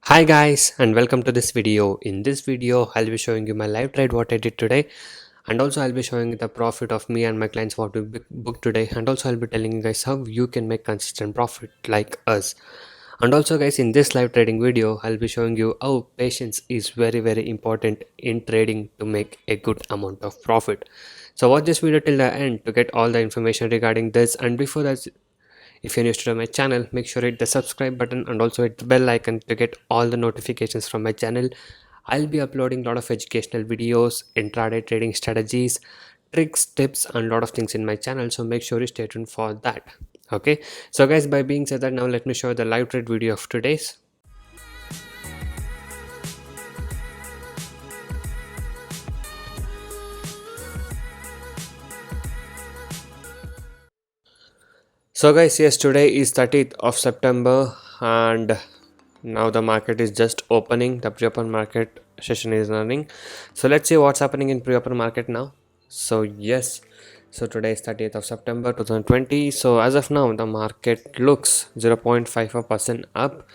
Hi guys, and welcome to this video. In this video I'll be showing you my live trade what I did today, and also I'll be showing you the profit of me and my clients what we booked today, and also I'll be telling you guys how you can make consistent profit like us. And also guys, in this live trading video I'll be showing you how patience is very important in trading to make a good amount of profit. So watch this video till the end to get all the information regarding this. And before that, if you're new to my channel, make sure to hit the subscribe button and also hit the bell icon to get all the notifications from my channel. I'll be uploading a lot of educational videos, intraday trading strategies, tricks, tips, and a lot of things in my channel, so make sure you stay tuned for that. Okay, so guys, by being said that, now let me show you the live trade video of today's. So guys, yes, today is 30th of September and now the market is just opening. The pre-open market session is running. So let's see what's happening in pre-open market now. So yes, so today is 30th of September 2020. So as of now, the market looks 0.54% up.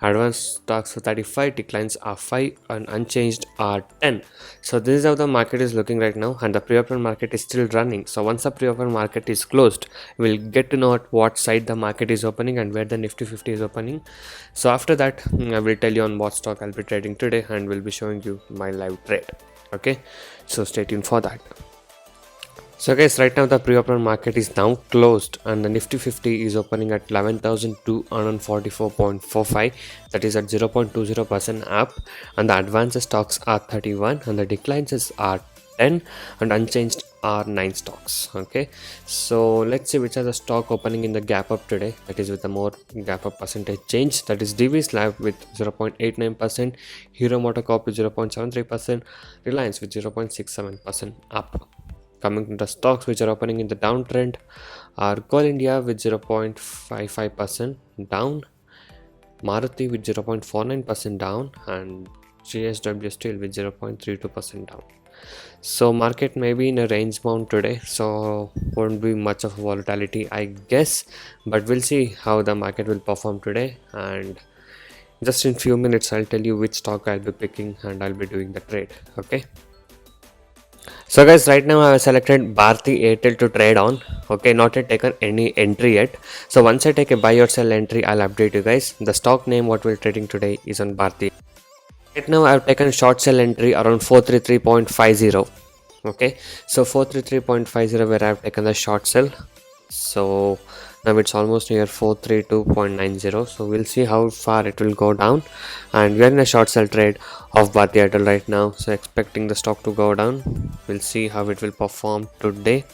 Advanced stocks for 35, declines are 5, and unchanged are 10. So this is how the market is looking right now, and the pre-open market is still running. So once the pre-open market is closed, we'll get to know at what side the market is opening and where the Nifty 50 is opening. So after that, I will tell you on what stock I'll be trading today, and will be showing you my live trade. Okay, so stay tuned for that. So guys, right now the pre-open market is now closed and the Nifty 50 is opening at 11,244.45, that is at 0.20% up, and the advanced stocks are 31 and the declines are 10 and unchanged are 9 stocks. Okay, so let's see which are the stock opening in the gap up today, that is with a more gap up percentage change. That is DV Lab with 0.89%, Hero Motocorp with 0.73%, Reliance with 0.67% up. Coming to the stocks which are opening in the downtrend are Coal India with 0.55% down, Maruti with 0.49% down, and GSW Steel with 0.32% down. So market may be in a range bound today, so won't be much of volatility I guess, but we'll see how the market will perform today, and just in few minutes I'll tell you which stock I'll be picking and I'll be doing the trade. Okay, so guys, right now I have selected Bharti Airtel to trade on. Okay, not yet taken any entry yet. So once I take a buy or sell entry, I'll update you guys. The stock name what we're trading today is on Bharti. Right now I've taken short sell entry around 433.50. Okay, so 433.50 where I've taken the short sell. So now it's almost near 432.90, so we'll see how far it will go down, and we're in a short sell trade of Bharti Airtel right now, so expecting the stock to go down. We'll see how it will perform today.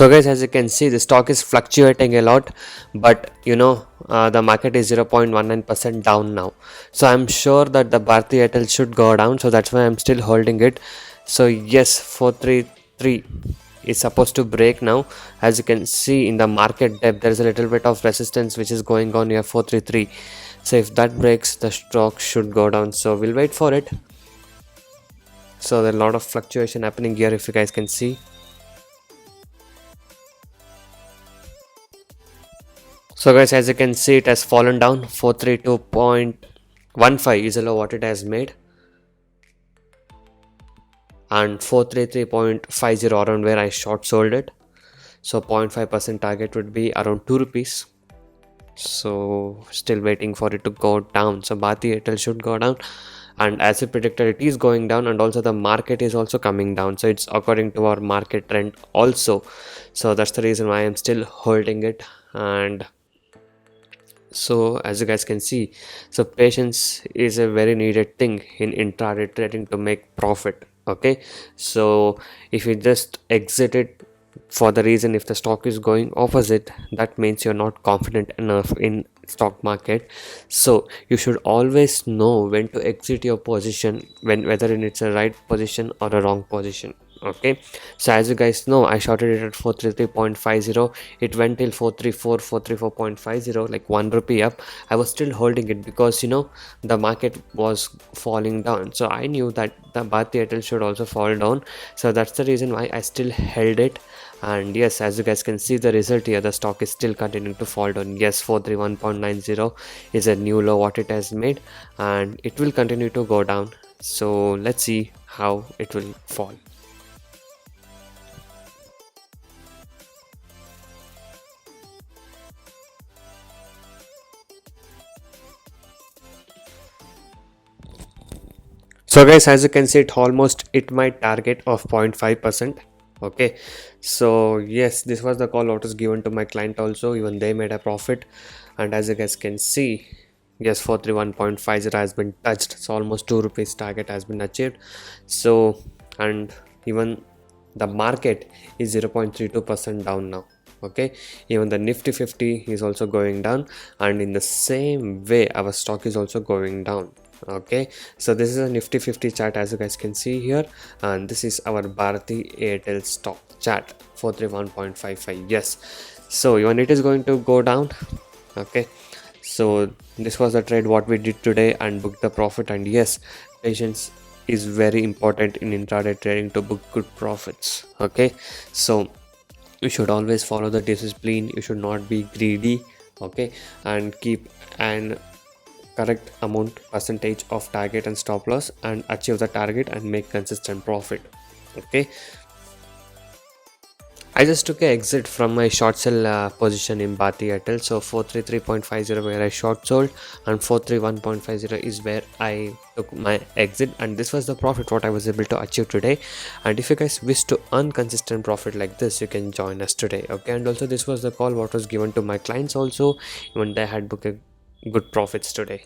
So guys, as you can see, the stock is fluctuating a lot, but the market is 0.19% down now. So I'm sure that the Bharti Airtel should go down, so that's why I'm still holding it. So yes, 433 is supposed to break now. As you can see in the market depth, there is a little bit of resistance which is going on here, 433. So if that breaks, the stock should go down, so we'll wait for it. So there's a lot of fluctuation happening here, if you guys can see. So guys, as you can see, it has fallen down. 432.15 is the low what it has made, and 433.50 around where I short sold it. So 0.5% target would be around 2 rupees. So still waiting for it to go down. So Bharti Airtel should go down, and as we predicted, it is going down, and also the market is also coming down. So it's according to our market trend also. So that's the reason why I'm still holding it. And so as you guys can see, so patience is a very needed thing in intraday trading to make profit. Okay, so if you just exit it for the reason if the stock is going opposite, that means you're not confident enough in stock market. So you should always know when to exit your position, when whether it's a right position or a wrong position. Okay, so as you guys know, I shorted it at 433.50. It went till 434.50, like 1 rupee up. I was still holding it because the market was falling down, so I knew that the Bharti Airtel should also fall down. So that's the reason why I still held it. And yes, as you guys can see the result here, the stock is still continuing to fall down. Yes, 431.90 is a new low what it has made, and it will continue to go down. So let's see how it will fall. So guys, as you can see, it almost hit my target of 0.5%. Okay, so yes, this was the call what was given to my client also. Even they made a profit. And as you guys can see, yes, 431.50 has been touched. So almost 2 rupees target has been achieved. So, and even the market is 0.32% down now. Okay, even the Nifty 50 is also going down, and in the same way our stock is also going down. Okay, so this is a Nifty 50 chart, as you guys can see here, and this is our Bharti Airtel stock chart, 431.55. yes, so even it is going to go down. Okay, so this was the trade what we did today and booked the profit. And yes, patience is very important in intraday trading to book good profits. Okay, so you should always follow the discipline, you should not be greedy. Okay, and keep an correct amount percentage of target and stop loss and achieve the target and make consistent profit. Okay, I just took a exit from my short sell position in Bharti Airtel. So 433.50 where I short sold, and 431.50 is where I took my exit, and this was the profit what I was able to achieve today. And if you guys wish to earn consistent profit like this, you can join us today. Okay, and also this was the call what was given to my clients also when they had booked good profits today.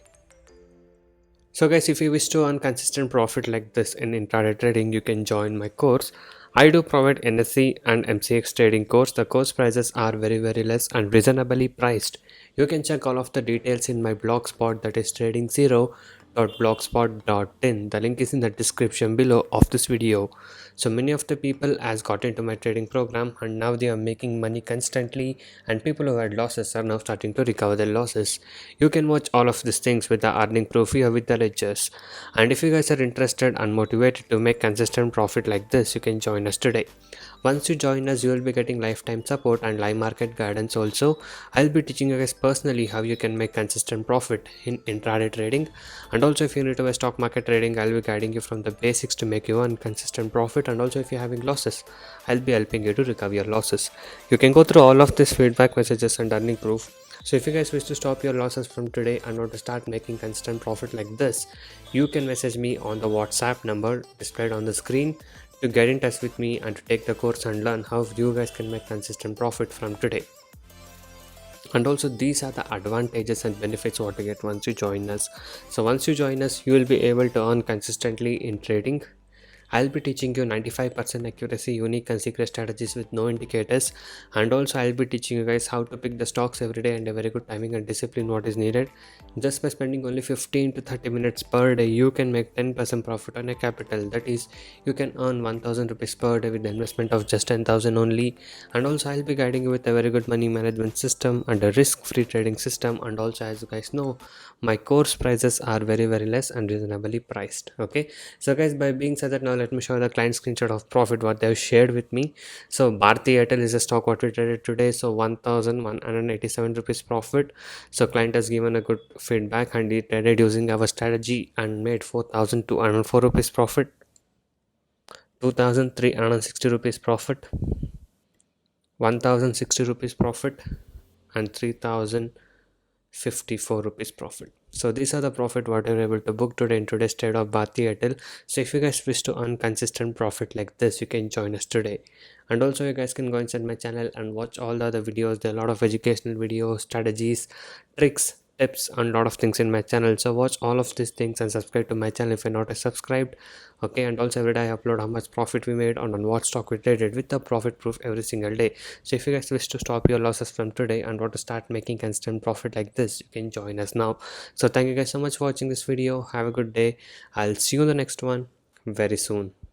So guys, if you wish to earn consistent profit like this in intraday trading, you can join my course. I do provide NSE and MCX trading course. The course prices are very less and reasonably priced. You can check all of the details in my blog spot, that is tradingzero.blogspot.in. The link is in the description below of this video. So many of the people has got into my trading program, and now they are making money constantly, and people who had losses are now starting to recover their losses. You can watch all of these things with the earning proof here with the ledgers. And if you guys are interested and motivated to make consistent profit like this, you can join us today. Once you join us, you will be getting lifetime support and live market guidance also. I'll be teaching you guys personally how you can make consistent profit in intraday trading. And also if you're new to stock market trading, I'll be guiding you from the basics to make you earn consistent profit. And also if you're having losses, I'll be helping you to recover your losses. You can go through all of these feedback messages and earning proof. So if you guys wish to stop your losses from today and want to start making consistent profit like this, you can message me on the WhatsApp number displayed on the screen to get in touch with me and to take the course and learn how you guys can make consistent profit from today. And also these are the advantages and benefits what you get once you join us. So once you join us, you will be able to earn consistently in trading, I'll be teaching you 95% accuracy, unique and secret strategies with no indicators, and also I'll be teaching you guys how to pick the stocks every day and a very good timing and discipline what is needed. Just by spending only 15 to 30 minutes per day, you can make 10% profit on a capital. That is, you can earn 1000 rupees per day with the investment of just 10,000 only. And also I'll be guiding you with a very good money management system and a risk-free trading system. And also, as you guys know, my course prices are very less and reasonably priced. Okay, so guys, by being said that, now let me show you the client screenshot of profit what they have shared with me. So Bharti Airtel is a stock what we traded today, so 1187 rupees profit. So client has given a good feedback and he traded using our strategy and made 4204 rupees profit, 2360 rupees profit, 1060 rupees profit, and 3054 rupees profit. So these are the profit what you're able to book today in today's trade of Bharti Airtel. So if you guys wish to earn consistent profit like this, you can join us today. And also you guys can go inside my channel and watch all the other videos. There are a lot of educational videos, strategies, tricks, tips, and a lot of things in my channel. So watch all of these things and subscribe to my channel if you're not subscribed. Okay, and also every day I upload how much profit we made on what stock we traded with the profit proof every single day. So if you guys wish to stop your losses from today and want to start making constant profit like this, you can join us now. So thank you guys so much for watching this video. Have a good day. I'll see you in the next one very soon.